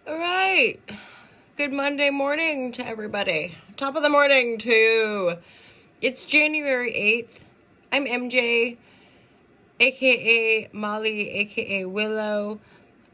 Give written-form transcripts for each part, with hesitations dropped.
All right. Good Monday morning to everybody. Top of the morning to. It's January 8th. I'm MJ, aka Molly, aka Willow.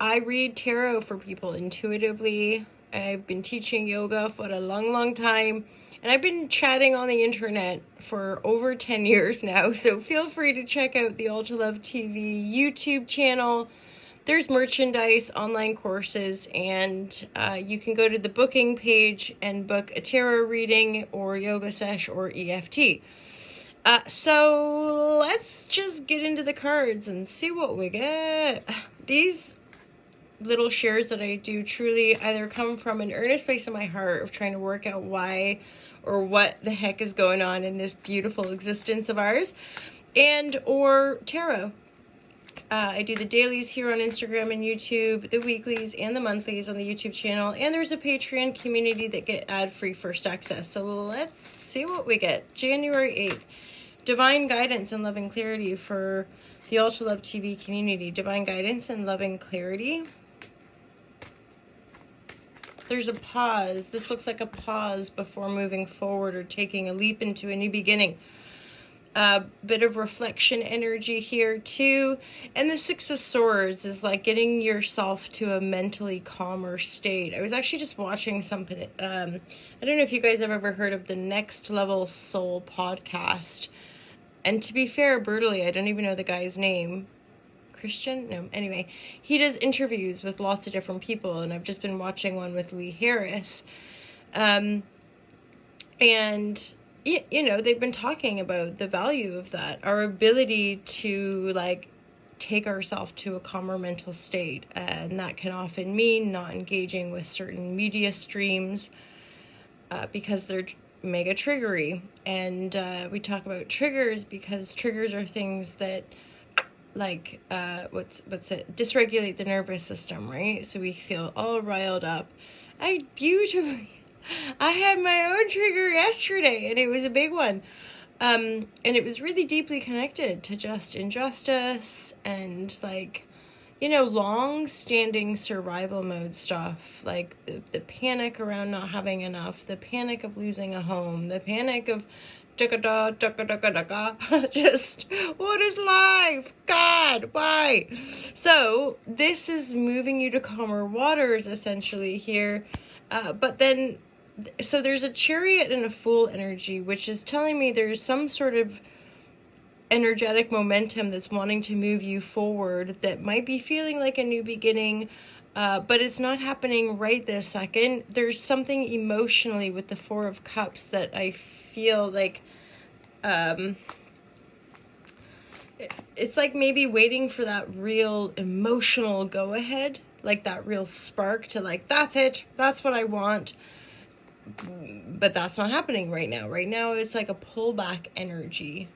I read tarot for people intuitively. I've been teaching yoga for a long, long time. And I've been chatting on the internet for over 10 years now. So feel free to check out the Ultra Love TV YouTube channel. There's merchandise, online courses, and you can go to the booking page and book a tarot reading or yoga sesh or EFT. So let's just get into the cards and see what we get. These little shares that I do truly either come from an earnest place in my heart of trying to work out why or what the heck is going on in this beautiful existence of ours, and or tarot. I do the dailies here on Instagram and YouTube, the weeklies and the monthlies on the YouTube channel, and there's a Patreon community that get ad-free first access. So let's see what we get. January 8th, divine guidance and loving clarity for the Ultra Love TV community. Divine guidance and loving clarity. There's a pause. This looks like a pause before moving forward or taking a leap into a new beginning. A bit of reflection energy here too. And the Six of Swords is like getting yourself to a mentally calmer state. I was actually just watching something. I don't know if you guys have ever heard of the Next Level Soul podcast. And to be fair, brutally, I don't even know the guy's name. Christian? No, anyway. He does interviews with lots of different people. And I've just been watching one with Lee Harris. And you know, they've been talking about the value of that, our ability to like take ourselves to a calmer mental state, and that can often mean not engaging with certain media streams because they're mega triggery. And we talk about triggers because triggers are things that like what's it, dysregulate the nervous system, right? So we feel all riled up. I had my own trigger yesterday, and it was a big one. And it was really deeply connected to just injustice and, like, you know, long-standing survival mode stuff. Like the panic around not having enough, the panic of losing a home, the panic of just, what is life? God, why? So this is moving you to calmer waters, essentially, here. But then... So there's a Chariot and a Fool energy, which is telling me there's some sort of energetic momentum that's wanting to move you forward that might be feeling like a new beginning, but it's not happening right this second. There's something emotionally with the Four of Cups that I feel like it's like maybe waiting for that real emotional go-ahead, like that real spark to like, that's it, that's what I want. But that's not happening right now. Right now, it's like a pullback energy.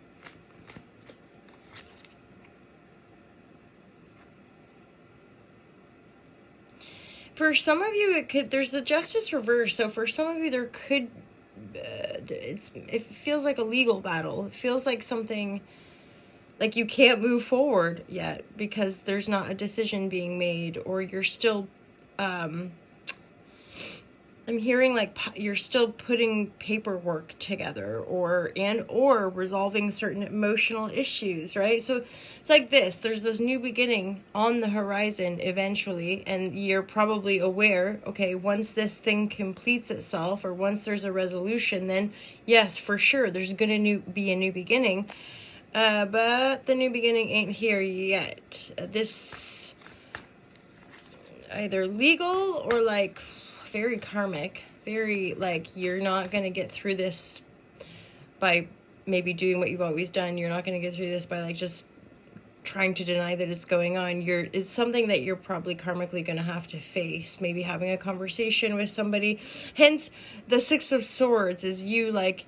For some of you, there's a Justice reverse. So for some of you, there could, it feels like a legal battle. It feels like something, like you can't move forward yet because there's not a decision being made, or you're still, I'm hearing like you're still putting paperwork together or resolving certain emotional issues, right? So it's like there's this new beginning on the horizon eventually, and you're probably aware, okay, once this thing completes itself or once there's a resolution, then yes, for sure, there's gonna be a new beginning. But the new beginning ain't here yet. This either legal or like very karmic, very like you're not going to get through this by maybe doing what you've always done. You're not going to get through this by like just trying to deny that it's going on. It's something that you're probably karmically going to have to face, maybe having a conversation with somebody. Hence the Six of Swords is you like,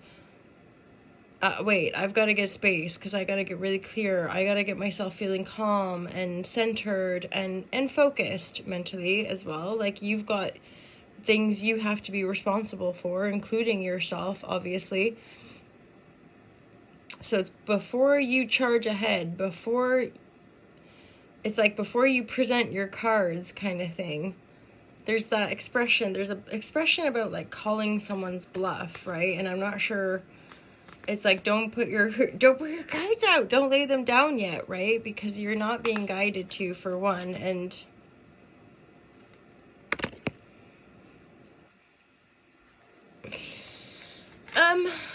wait, I've got to get space because I got to get really clear. I got to get myself feeling calm and centered and focused mentally as well. Like you've got things you have to be responsible for, including yourself, obviously. So it's before you charge ahead, before you present your cards kind of thing. there's that expression. There's an expression about like calling someone's bluff, right? And I'm not sure. It's like, don't put your cards out. Don't lay them down yet, right? Because you're not being guided to, for one. And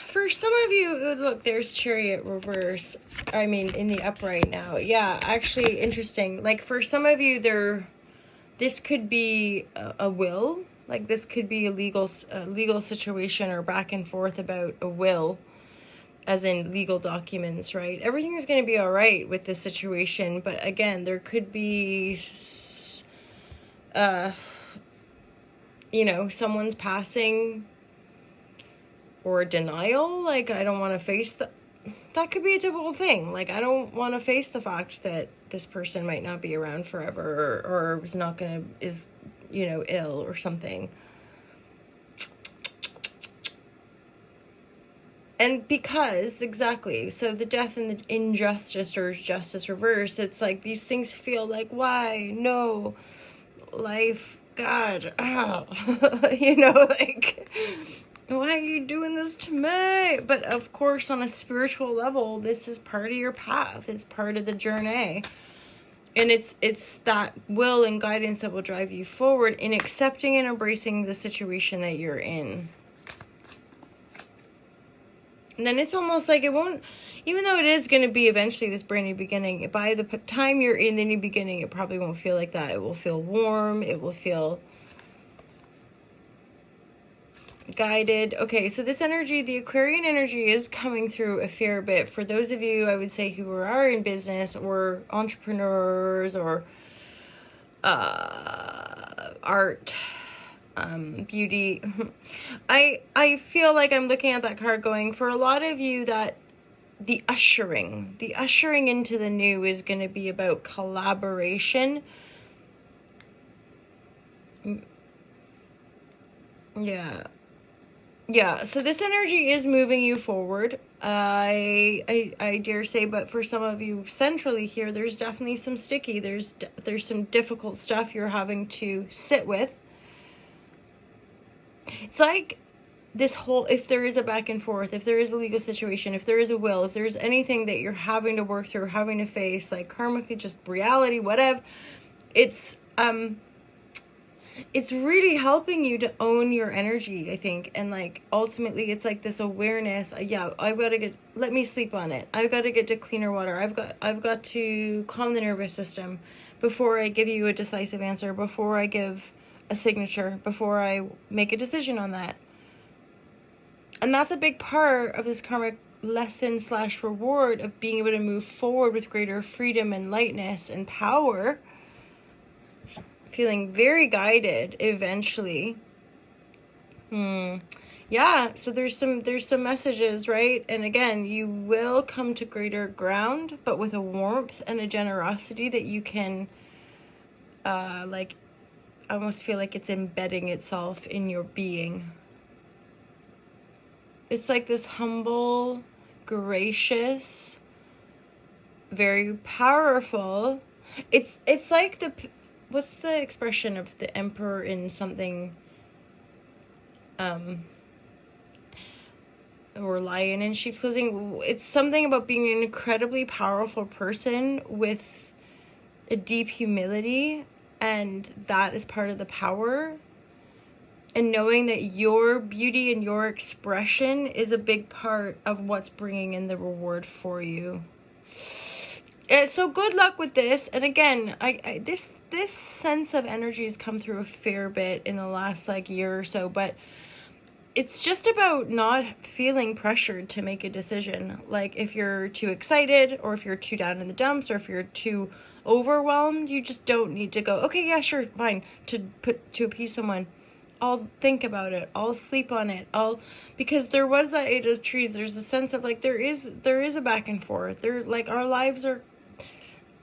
for some of you, look, there's Chariot reverse. I mean, in the upright now. Yeah, actually interesting. Like for some of you, this could be a will. Like this could be a legal situation or back and forth about a will, as in legal documents, right? Everything's going to be all right with this situation. But again, there could be, someone's passing or denial. Like, I don't want to face that could be a difficult thing. Like, I don't want to face the fact that this person might not be around forever or is ill or something. And because, exactly, so the death and the injustice or justice reverse, it's like these things feel like, why? No. Life, God. Like, why are you doing this to me? But of course, on a spiritual level, this is part of your path. It's part of the journey. And it's that will and guidance that will drive you forward in accepting and embracing the situation that you're in. And then it's almost like it won't, even though it is going to be eventually this brand new beginning, by the time you're in the new beginning, it probably won't feel like that. It will feel warm. It will feel guided. Okay, so this energy, the Aquarian energy, is coming through a fair bit. For those of you, I would say, who are in business or entrepreneurs or art, beauty. I feel like I'm looking at that card going, for a lot of you, that the ushering into the new is going to be about collaboration. Yeah, so this energy is moving you forward. I dare say, but for some of you centrally here, there's definitely some sticky. There's some difficult stuff you're having to sit with. It's like this whole, if there is a back and forth, if there is a legal situation, if there is a will, if there's anything that you're having to work through, having to face, like karmically, just reality, whatever, it's really helping you to own your energy, I think. And like, ultimately, it's like this awareness. Yeah, let me sleep on it. I've got to get to cleaner water. I've got to calm the nervous system before I give you a decisive answer, before I give a signature, before I make a decision on that. And that's a big part of this karmic lesson / reward of being able to move forward with greater freedom and lightness and power. Feeling very guided eventually. Yeah, so there's some messages, right? And again, you will come to greater ground, but with a warmth and a generosity that you can I almost feel like it's embedding itself in your being. It's like this humble, gracious, very powerful. It's like what's the expression of the emperor in something, or lion in sheep's clothing? It's something about being an incredibly powerful person with a deep humility, and that is part of the power. And knowing that your beauty and your expression is a big part of what's bringing in the reward for you. So good luck with this. And again, this sense of energy has come through a fair bit in the last year or so, but it's just about not feeling pressured to make a decision. Like if you're too excited, or if you're too down in the dumps, or if you're too overwhelmed, you just don't need to go, okay, yeah, sure, fine, to appease someone. I'll think about it. I'll sleep on it. Because there was that Eight of Trees. There's a sense of there is a back and forth. Our lives are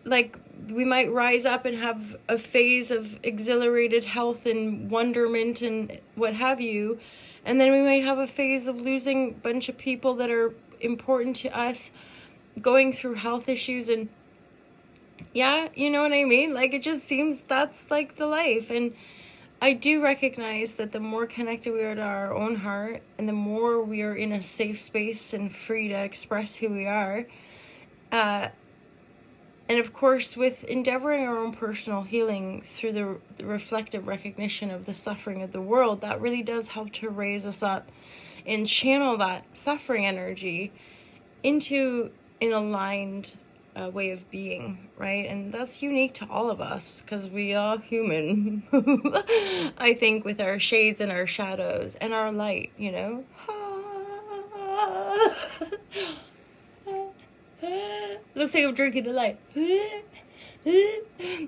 we might rise up and have a phase of exhilarated health and wonderment and what have you. And then we might have a phase of losing a bunch of people that are important to us, going through health issues, and yeah, you know what I mean? It just seems that's the life. And I do recognize that the more connected we are to our own heart, and the more we are in a safe space and free to express who we are, and of course, with endeavoring our own personal healing through the reflective recognition of the suffering of the world, that really does help to raise us up and channel that suffering energy into an aligned way of being, right? And that's unique to all of us because we are human. I think with our shades and our shadows and our light, you know. Looks like I'm drinking the light. I'm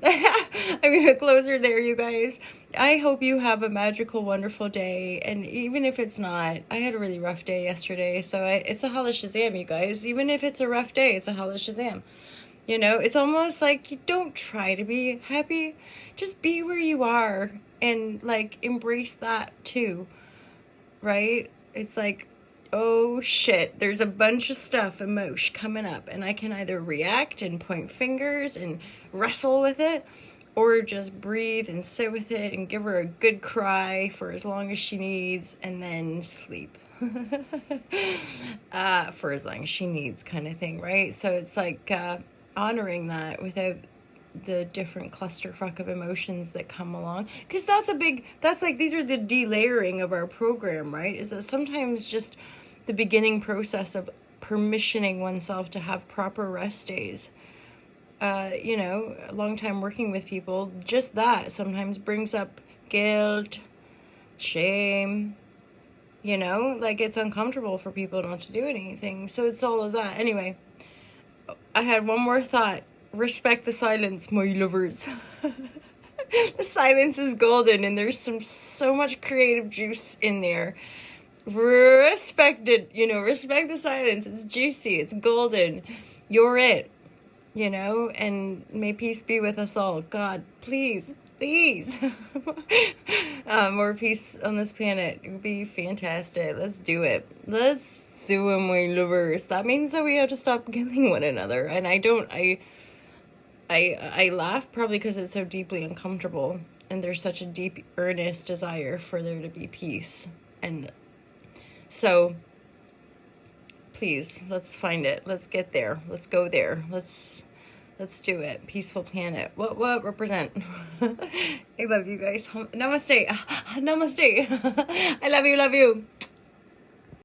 gonna close her there, you guys. I hope you have a magical, wonderful day. And even if it's not, I had a really rough day yesterday. So it's a holla shazam, you guys. Even if it's a rough day, it's a holla shazam. You know, it's almost like you don't try to be happy. Just be where you are and like embrace that too. Right? It's like, oh shit, there's a bunch of stuff, emotion coming up, and I can either react and point fingers and wrestle with it, or just breathe and sit with it and give her a good cry for as long as she needs and then sleep. For as long as she needs, kind of thing, right? So it's like honoring that without the different clusterfuck of emotions that come along, because that's like these are the delayering of our program, right? Is that sometimes just the beginning process of permissioning oneself to have proper rest days. You know, a long time working with people, just that sometimes brings up guilt, shame, you know, like it's uncomfortable for people not to do anything. So it's all of that. Anyway, I had one more thought. Respect the silence, my lovers. The silence is golden, and there's so much creative juice in there. Respect it, you know, respect the silence. It's juicy, it's golden. You're it, you know, and may peace be with us all. God, please, please. More peace on this planet. It would be fantastic. Let's do it. Let's do it, my lovers. That means that we have to stop killing one another. And I laugh probably because it's so deeply uncomfortable, and there's such a deep, earnest desire for there to be peace. And so, please, let's find it. Let's get there. Let's go there. Let's do it. Peaceful planet. What represent? I love you guys. Namaste. Namaste. I love you.